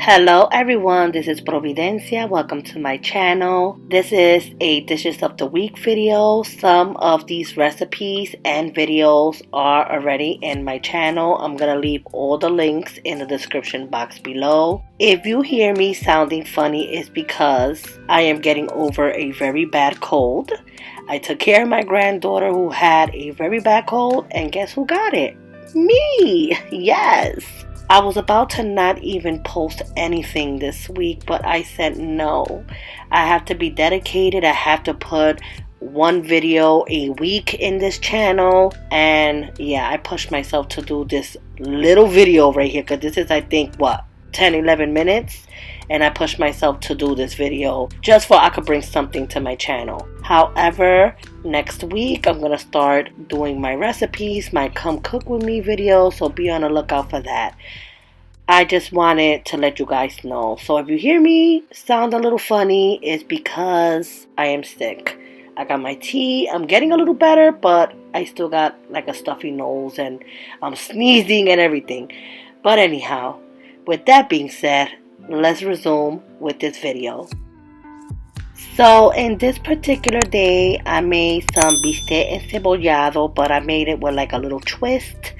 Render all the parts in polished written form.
Hello everyone, this is Providencia. Welcome to my channel. This is a Dishes of the Week video. Some of these recipes and videos are already in my channel. I'm going to leave all the links in the description box below. If you hear me sounding funny, it's because I am getting over a very bad cold. I took care of my granddaughter who had a very bad cold, and guess who got it? Me! Yes! I was about to not even post anything this week, but I said no. I have to be dedicated. I have to put one video a week in this channel. And yeah, I pushed myself to do this little video right here, because this is, I think, 10-11 minutes. And I pushed myself to do this video just so I could bring something to my channel. However, next week I'm going to start doing my recipes, my come cook with me videos, so be on the lookout for that. I just wanted to let you guys know. So if you hear me sound a little funny, it's because I am sick. I got my tea. I'm getting a little better, but I still got like a stuffy nose and I'm sneezing and everything. But anyhow, with that being said, let's resume with this video. So in this particular day, I made some bistec encebollado, but I made it with like a little twist.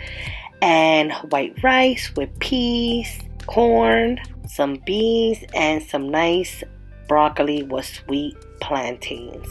And white rice with peas, corn, some beans, and some nice broccoli with sweet plantains.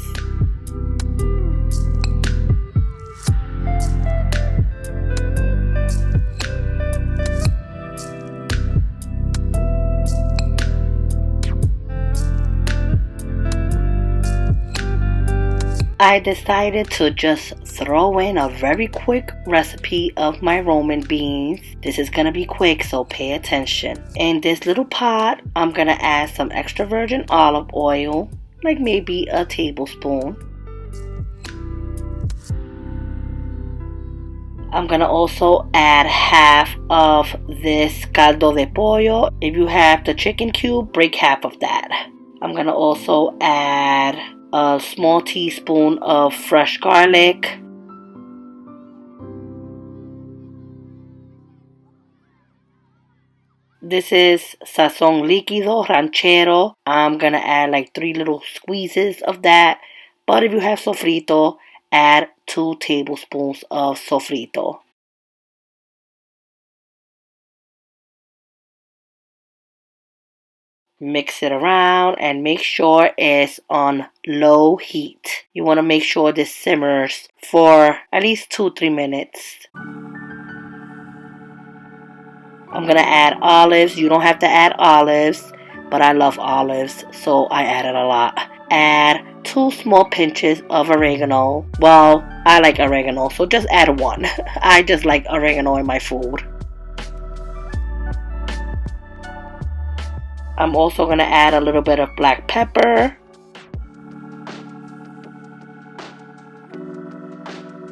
I decided to just throw in a very quick recipe of my Roman beans. This is going to be quick, so pay attention. In this little pot, I'm going to add some extra virgin olive oil, like maybe a tablespoon. I'm going to also add half of this caldo de pollo. If you have the chicken cube, break half of that. I'm going to also add a small teaspoon of fresh garlic. This is sazon líquido ranchero. I'm gonna add like 3 little squeezes of that. But if you have sofrito, add 2 tablespoons of sofrito. Mix it around and make sure it's on low heat. You want to make sure this simmers for at least 2-3 minutes. I'm going to add olives. You don't have to add olives, but I love olives, so I added a lot. Add 2 small pinches of oregano. Well, I like oregano, so just add 1. I just like oregano in my food. I'm also going to add a little bit of black pepper.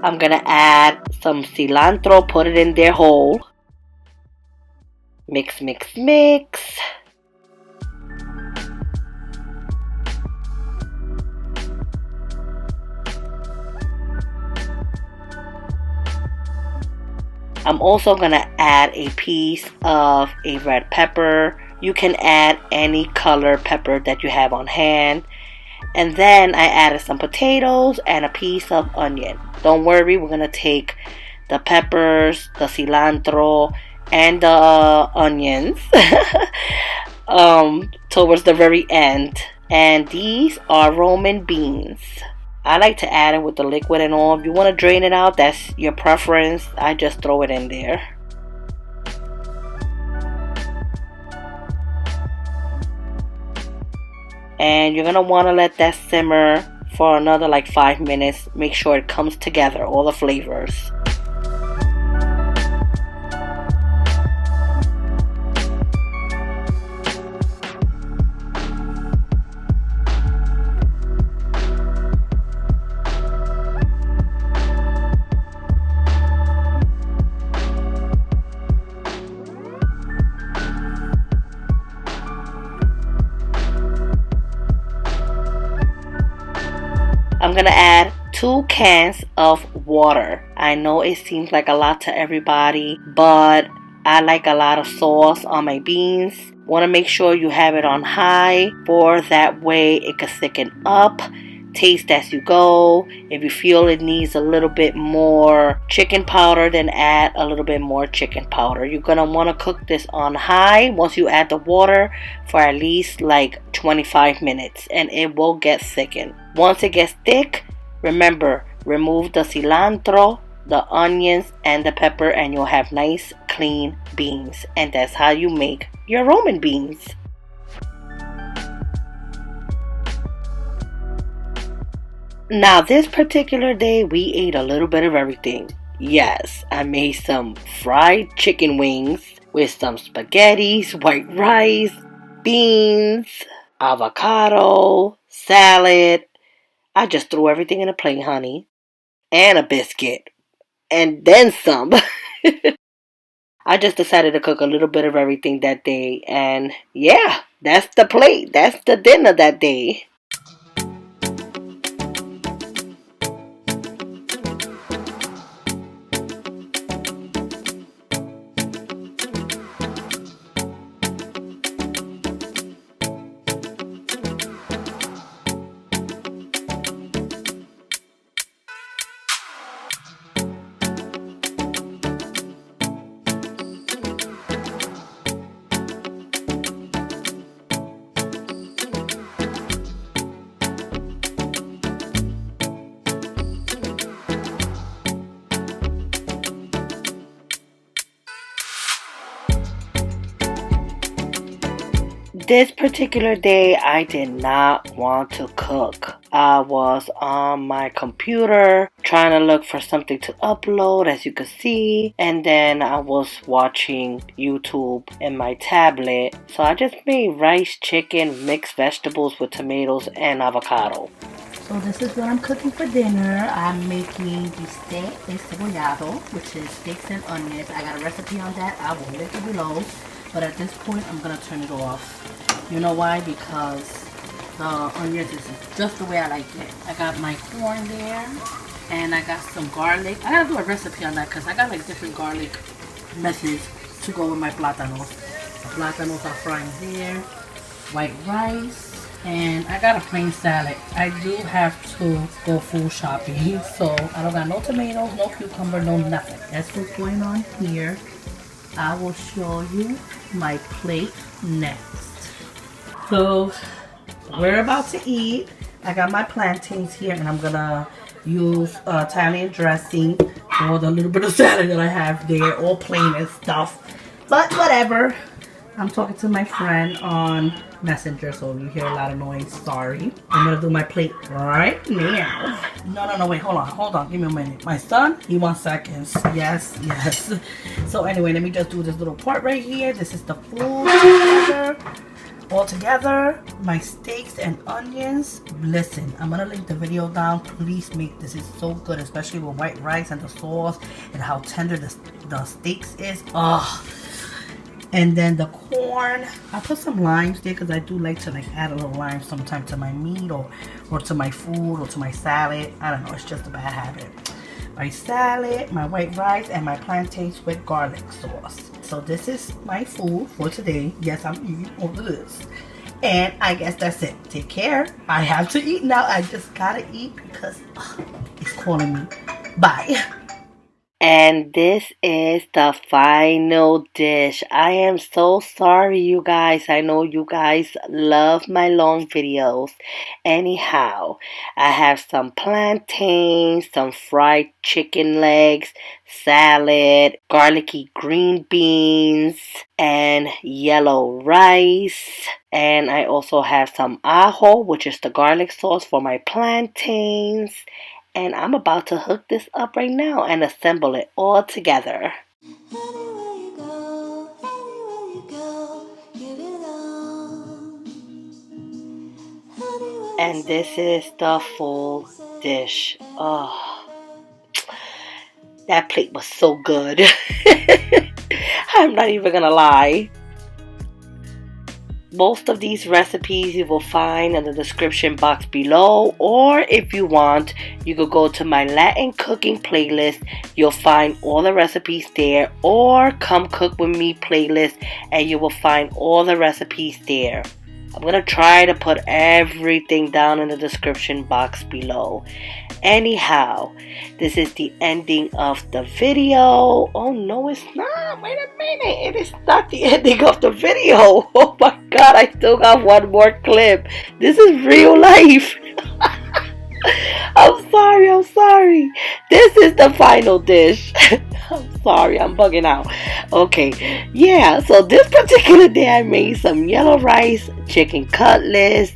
I'm going to add some cilantro, put it in there whole. Mix, mix, mix. I'm also going to add a piece of a red pepper. You can add any color pepper that you have on hand. And then I added some potatoes and a piece of onion. Don't worry, we're going to take the peppers, the cilantro, and the onions towards the very end. And these are Roman beans. I like to add it with the liquid and all. If you want to drain it out, that's your preference. I just throw it in there. And you're going to want to let that simmer for another like 5 minutes. Make sure it comes together, all the flavors. I'm going to add 2 cans of water. I know it seems like a lot to everybody, but I like a lot of sauce on my beans. Want to make sure you have it on high for that way it can thicken up. Taste as you go. If you feel it needs a little bit more chicken powder, then add a little bit more chicken powder. You're going to want to cook this on high once you add the water for at least like 25 minutes, and it will get thickened. Once it gets thick, remember, remove the cilantro, the onions, and the pepper, and you'll have nice clean beans. And that's how you make your Roman beans. Now, this particular day, we ate a little bit of everything. Yes, I made some fried chicken wings with some spaghettis, white rice, beans, avocado, salad. I just threw everything in a plate, honey. And a biscuit. And then some. I just decided to cook a little bit of everything that day. And yeah, that's the plate. That's the dinner that day. This particular day, I did not want to cook. I was on my computer trying to look for something to upload, as you can see, and then I was watching YouTube in my tablet. So I just made rice, chicken, mixed vegetables with tomatoes and avocado. So this is what I'm cooking for dinner. I'm making bistec encebollado, which is steaks and onions. I got a recipe on that. I will link it below. But at this point, I'm going to turn it off. You know why? Because the onions is just the way I like it. I got my corn there. And I got some garlic. I got to do a recipe on that because I got like different garlic methods to go with my plátanos. The plátanos are frying there. White rice. And I got a plain salad. I do have to go food shopping. So I don't got no tomatoes, no cucumber, no nothing. That's what's going on here. I will show you my plate next. So we're about to eat. I got my plantains here and I'm gonna use Italian dressing for the little bit of salad that I have there, all plain and stuff. But whatever. I'm talking to my friend on Messenger, so if you hear a lot of noise, sorry. I'm gonna do my plate right now. No, wait, hold on, give me a minute. My son, he wants seconds. Yes. So anyway, let me just do this little part right here. This is the food all together. My steaks and onions. Listen, I'm gonna link the video down. Please make this. Is so good, especially with white rice and the sauce and how tender the steaks is. And then the corn, I put some limes there because I do like to add a little lime sometimes to my meat or to my food or to my salad. I don't know, it's just a bad habit. My salad, my white rice, and my plantains with garlic sauce. So this is my food for today. Yes, I'm eating all of this. And I guess that's it. Take care. I have to eat now. I just gotta eat because it's calling me. Bye. And this is the final dish. I am so sorry, you guys. I know you guys love my long videos. Anyhow, I have some plantains, some fried chicken legs, salad, garlicky green beans, and yellow rice. And I also have some ajo, which is the garlic sauce for my plantains. And I'm about to hook this up right now and assemble it all together. And this is the full dish. Oh, that plate was so good. I'm not even gonna lie. Most of these recipes you will find in the description box below, or if you want, you could go to my Latin cooking playlist. You'll find all the recipes there, or Come Cook With Me playlist, and you will find all the recipes there. I'm going to try to put everything down in the description box below. Anyhow, this is the ending of the video. Oh no, it's not. Wait a minute. It is not the ending of the video. Oh my god, I still got one more clip. This is real life. I'm sorry. This is the final dish. I'm sorry, I'm bugging out. Okay, yeah, so this particular day I made some yellow rice, chicken cutlets,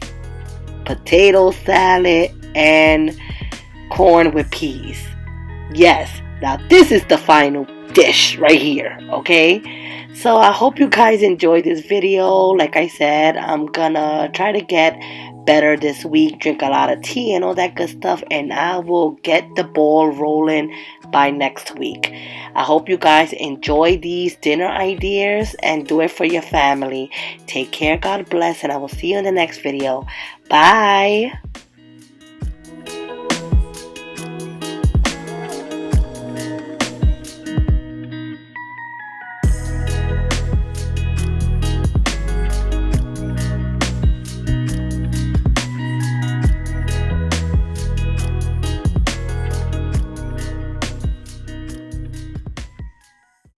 potato salad, and corn with peas. Yes, now this is the final dish right here, okay? So I hope you guys enjoyed this video. Like I said, I'm gonna try to get better this week, drink a lot of tea and all that good stuff, and I will get the ball rolling by next week. I hope you guys enjoy these dinner ideas and do it for your family. Take care, God bless, and I will see you in the next video. Bye.